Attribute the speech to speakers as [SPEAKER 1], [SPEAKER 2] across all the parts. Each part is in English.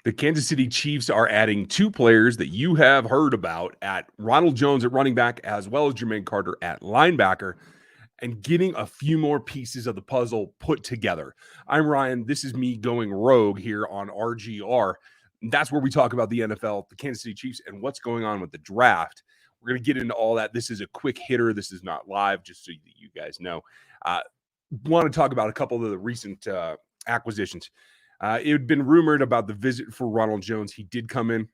[SPEAKER 1] The Kansas City Chiefs are adding two players that you have heard about at Ronald Jones at running back, as well as Jermaine Carter at linebacker, and getting a few more pieces of the puzzle put together. I'm Ryan. This is me going rogue here on RGR. That's where we talk about the NFL, the Kansas City Chiefs, and what's going on with the draft. We're going to get into all that. This is a quick hitter. This is not live, just so that you guys know. Want to talk about a couple of the recent acquisitions. It had been rumored about the visit for Ronald Jones. He did come in.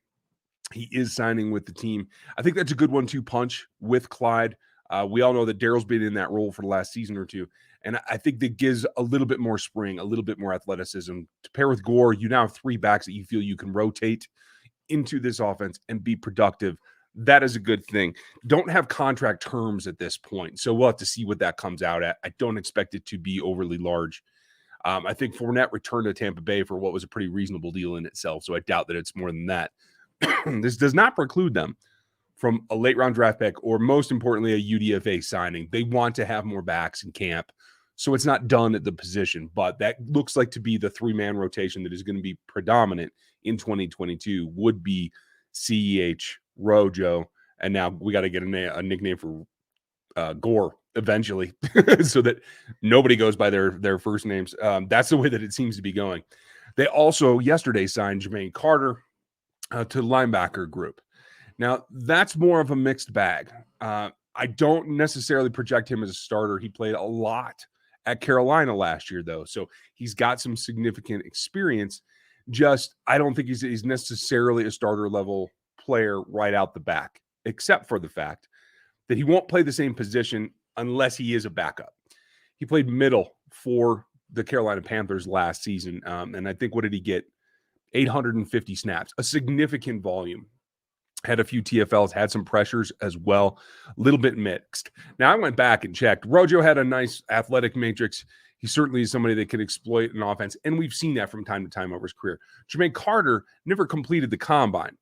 [SPEAKER 1] He is signing with the team. I think that's a good 1-2 punch with Clyde. We all know that Daryl's been in that role for the last season or two. And I think that gives a little bit more spring, a little bit more athleticism. To pair with Gore, you now have three backs that you feel you can rotate into this offense and be productive. That is a good thing. Don't have contract terms at this point. So we'll have to see what that comes out at. I don't expect it to be overly large. I think Fournette returned to Tampa Bay for what was a pretty reasonable deal in itself. So I doubt that it's more than that. This does not preclude them from a late round draft pick or, most importantly, a UDFA signing. They want to have more backs in camp. So it's not done at the position, but that looks like to be the three-man rotation that is going to be predominant in 2022 would be CEH, Rojo, and now we got to get a nickname for Gore eventually so that nobody goes by their first names. That's the way that it seems to be going. They also yesterday signed Jermaine Carter to linebacker group. Now, that's more of a mixed bag. I don't necessarily project him as a starter. He played a lot at Carolina last year, though, so he's got some significant experience. Just I don't think he's necessarily a starter level player right out the back, except for the fact that he won't play the same position unless he is a backup. He played middle for the Carolina Panthers last season, and I think what did he get? 850 snaps, a significant volume. Had a few TFLs, had some pressures as well, a little bit mixed. Now, I went back and checked. Rojo had a nice athletic matrix. He certainly is somebody that can exploit an offense, and we've seen that from time to time over his career. Jermaine Carter never completed the combine.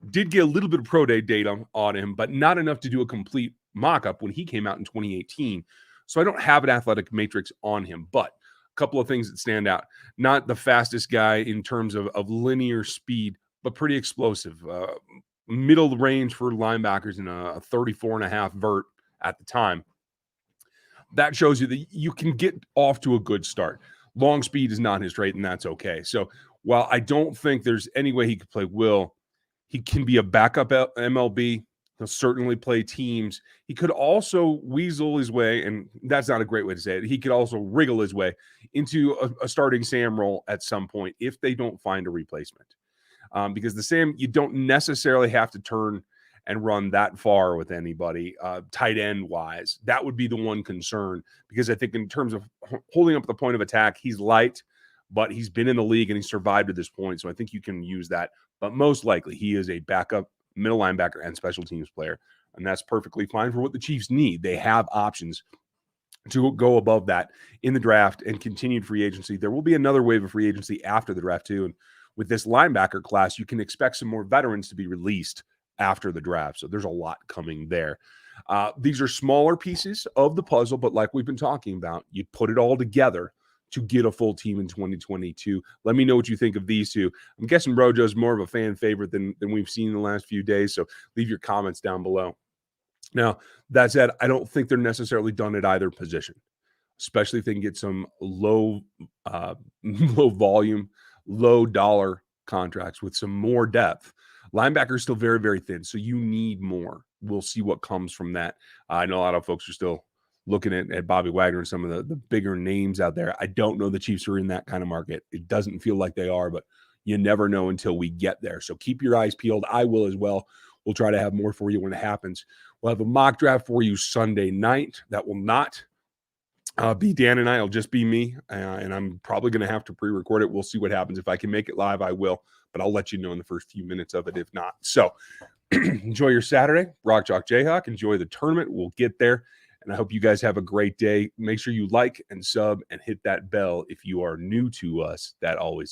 [SPEAKER 1] Did get a little bit of pro day data on him, but not enough to do a complete mock-up when he came out in 2018. So I don't have an athletic matrix on him, but a couple of things that stand out. Not the fastest guy in terms of linear speed, but pretty explosive. Middle range for linebackers in a 34.5 vert at the time. That shows you that you can get off to a good start. Long speed is not his trait, and that's okay. So while I don't think there's any way he could play Will, he can be a backup MLB. He'll certainly play teams. He could also weasel his way, and that's not a great way to say it. He could also wriggle his way into a starting Sam role at some point if they don't find a replacement. Because the Sam, you don't necessarily have to turn and run that far with anybody, tight end wise. That would be the one concern, because I think in terms of holding up the point of attack, he's light, but he's been in the league and he survived to this point. So I think you can use that. But most likely he is a backup middle linebacker and special teams player. And that's perfectly fine for what the Chiefs need. They have options to go above that in the draft and continued free agency. There will be another wave of free agency after the draft too. And with this linebacker class, you can expect some more veterans to be released after the draft. So there's a lot coming there. These are smaller pieces of the puzzle, but like we've been talking about, you put it all together to get a full team in 2022. Let me know what you think of these two. I'm guessing Rojo is more of a fan favorite than we've seen in the last few days. So leave your comments down below. Now, that said, I don't think they're necessarily done at either position, especially if they can get some low volume, low dollar contracts with some more depth. Linebacker is still very, very thin, so you need more. We'll see what comes from that. I know a lot of folks are still looking at Bobby Wagner and some of the bigger names out there. I don't know the Chiefs are in that kind of market. It doesn't feel like they are, but you never know until we get there. So keep your eyes peeled. I will as well. We'll try to have more for you when it happens. We'll have a mock draft for you Sunday night. That will not be Dan and I. It'll just be me, and I'm probably going to have to pre-record it. We'll see what happens. If I can make it live, I will, but I'll let you know in the first few minutes of it if not. So enjoy your Saturday. Rock Chalk Jayhawk. Enjoy the tournament. We'll get there. And I hope you guys have a great day. Make sure you like and sub and hit that bell if you are new to us. That always helps.